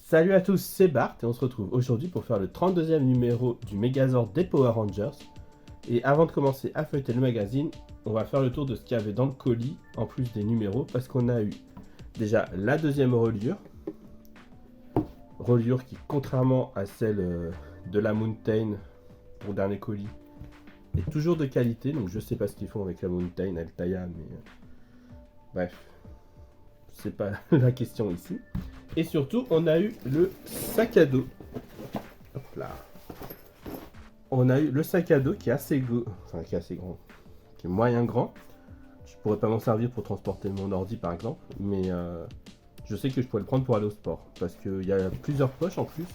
Salut à tous, c'est Bart et on se retrouve aujourd'hui pour faire le 32e numéro du Megazord des Power Rangers. Et avant de commencer à feuilleter le magazine, on va faire le tour de ce qu'il y avait dans le colis en plus des numéros parce qu'on a eu déjà la deuxième reliure qui, contrairement à celle de la Mountain pour le dernier colis, est toujours de qualité. Donc je sais pas ce qu'ils font avec la Mountain, Altaïa, mais bref, c'est pas la question ici. Et surtout, on a eu le sac à dos. Hop là. On a eu le sac à dos qui est assez grand, qui est moyen grand. Je pourrais pas m'en servir pour transporter mon ordi par exemple, mais je sais que je pourrais le prendre pour aller au sport parce qu'il y a plusieurs poches en plus.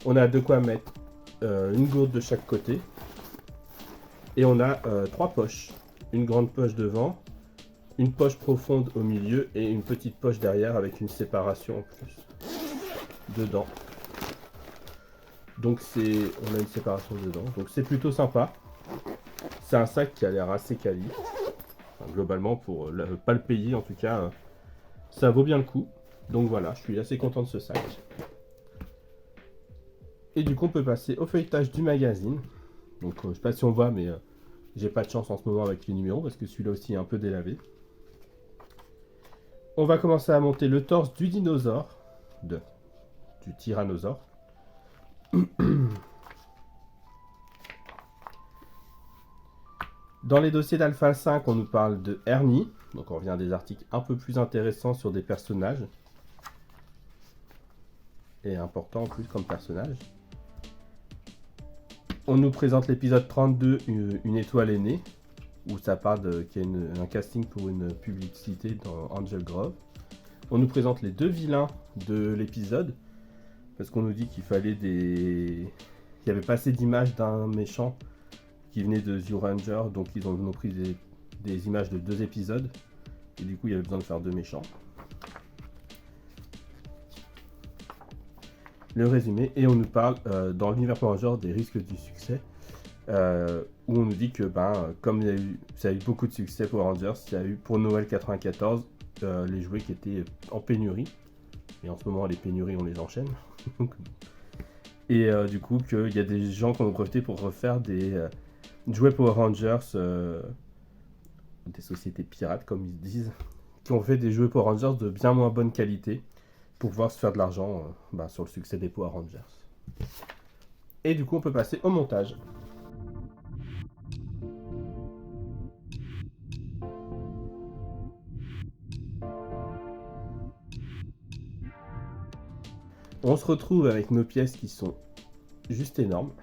On a de quoi mettre une gourde de chaque côté et on a trois poches. Une grande poche devant, une poche profonde au milieu et une petite poche derrière avec une séparation en plus dedans. Donc on a une séparation dedans, donc c'est plutôt sympa. C'est un sac qui a l'air assez quali. Enfin, globalement, pour pas le payer en tout cas, ça vaut bien le coup. Donc voilà, je suis assez content de ce sac. Et du coup, on peut passer au feuilletage du magazine. Donc je sais pas si on voit, mais j'ai pas de chance en ce moment avec les numéros parce que celui-là aussi est un peu délavé. On va commencer à monter le torse du dinosaure, du tyrannosaure. Dans les dossiers d'Alpha 5, on nous parle de Ernie. Donc on revient à des articles un peu plus intéressants sur des personnages. Et importants en plus comme personnage. On nous présente l'épisode 32, Une étoile est née, où ça parle qu'il y a un casting pour une publicité dans Angel Grove. On nous présente les deux vilains de l'épisode, parce qu'on nous dit qu'il fallait qu'il n'y avait pas assez d'images d'un méchant qui venait de The Ranger, donc ils ont pris des images de deux épisodes, et du coup il y avait besoin de faire deux méchants. Le résumé, et on nous parle dans l'univers Power Rangers des risques du succès, où on nous dit que comme ça a eu beaucoup de succès Power Rangers, il y a eu pour Noël 94 les jouets qui étaient en pénurie, et en ce moment les pénuries on les enchaîne. Et du coup qu'il y a des gens qui ont profité pour refaire des jouets Power Rangers, des sociétés pirates comme ils disent, qui ont fait des jouets Power Rangers de bien moins bonne qualité pour pouvoir se faire de l'argent sur le succès des Power Rangers. Et du coup, on peut passer au montage. On se retrouve avec nos pièces qui sont juste énormes.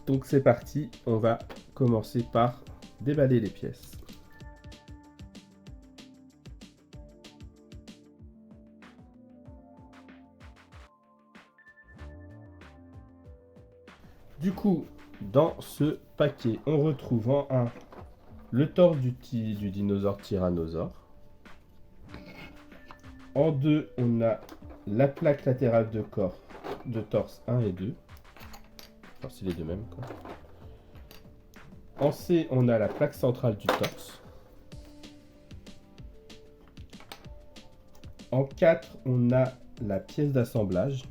Donc c'est parti, on va commencer par déballer les pièces. Du coup, dans ce paquet, on retrouve en 1 le torse du dinosaure tyrannosaure. En 2, on a la plaque latérale de torse 1 et 2. Enfin, c'est les deux mêmes quoi. En C, on a la plaque centrale du torse. En 4, on a la pièce d'assemblage.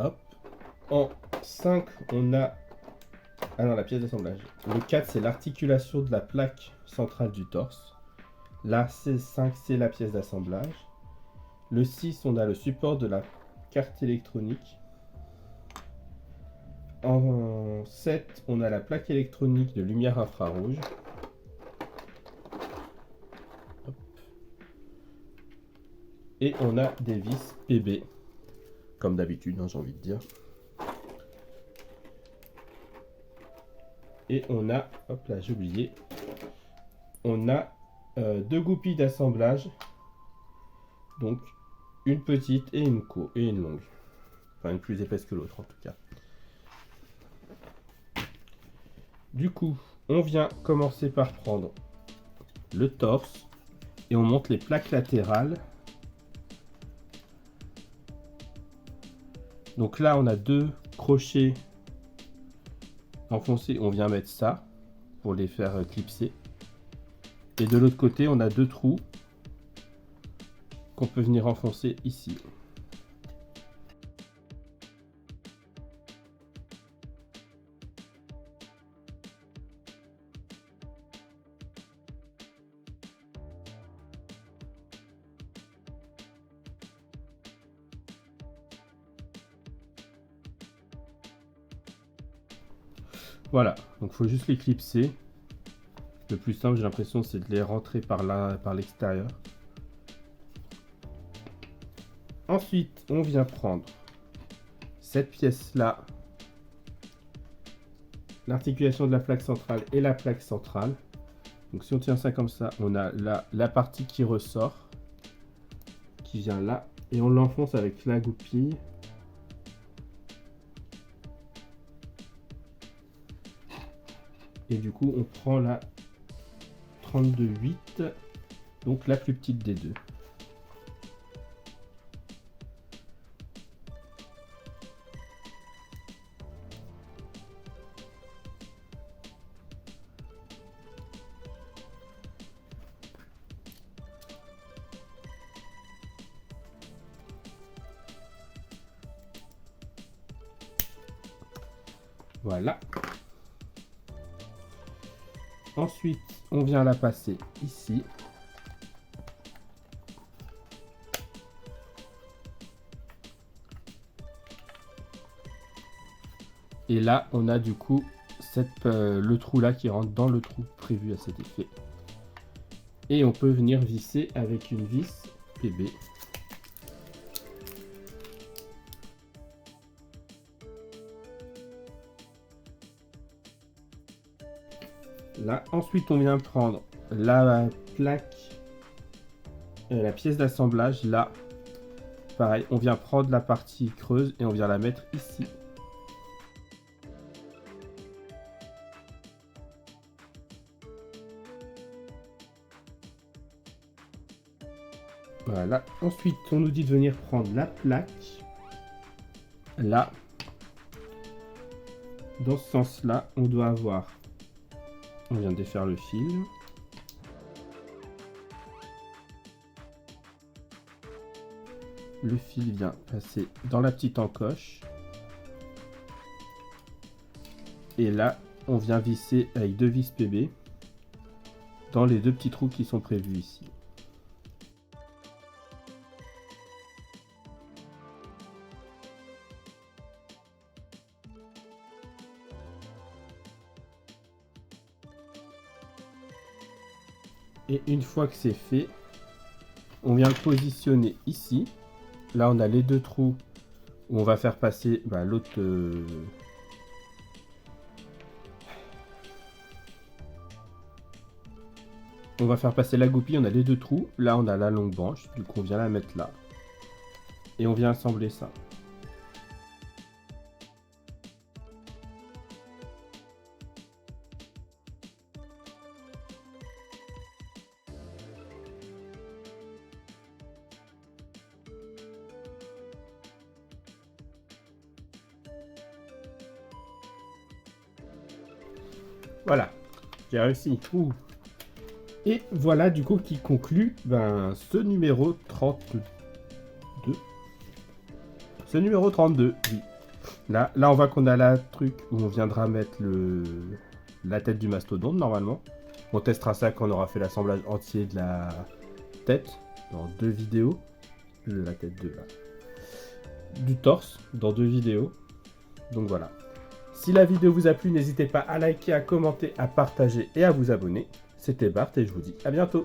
Hop. En 5, on a... Ah non, la pièce d'assemblage. Le 4, c'est l'articulation de la plaque centrale du torse. La C5, c'est la pièce d'assemblage. Le 6, on a le support de la carte électronique. En 7, on a la plaque électronique de lumière infrarouge. Hop. Et on a des vis PB, comme d'habitude, j'ai envie de dire. Et on a, hop là, j'ai oublié, on a deux goupilles d'assemblage, donc une petite et une longue, enfin une plus épaisse que l'autre en tout cas. Du coup, on vient commencer par prendre le torse et on monte les plaques latérales. Donc là, on a deux crochets enfoncés, on vient mettre ça pour les faire clipser. Et de l'autre côté, on a 2 trous qu'on peut venir enfoncer ici. Voilà, donc il faut juste les clipser. Le plus simple, j'ai l'impression, c'est de les rentrer par là, par l'extérieur. Ensuite, on vient prendre cette pièce-là, l'articulation de la plaque centrale et la plaque centrale. Donc si on tient ça comme ça, on a la partie qui ressort, qui vient là, et on l'enfonce avec la goupille. Et du coup, on prend la 32,8, donc la plus petite des deux. Voilà. Ensuite, on vient la passer ici. Et là, on a du coup le trou là qui rentre dans le trou prévu à cet effet. Et on peut venir visser avec une vis PB. Là, ensuite, on vient prendre la plaque, la pièce d'assemblage. Là, pareil, on vient prendre la partie creuse et on vient la mettre ici. Voilà. Ensuite, on nous dit de venir prendre la plaque. Là, dans ce sens-là, on doit avoir... On vient défaire le fil. Le fil vient passer dans la petite encoche. Et là, on vient visser avec 2 vis PB dans les 2 petits trous qui sont prévus ici. Et une fois que c'est fait, on vient le positionner ici. Là, on a les 2 trous où on va faire passer l'autre... On va faire passer la goupille, on a les 2 trous. Là, on a la longue branche, du coup, on vient la mettre là. Et on vient assembler ça. Voilà, j'ai réussi. Ouh. Et voilà du coup qui conclut ce numéro 32. Ce numéro 32, oui. Là on voit qu'on a la truc où on viendra mettre la tête du mastodonte normalement. On testera ça quand on aura fait l'assemblage entier de la tête dans 2 vidéos. De la tête du torse dans 2 vidéos. Donc voilà. Si la vidéo vous a plu, n'hésitez pas à liker, à commenter, à partager et à vous abonner. C'était Bart et je vous dis à bientôt.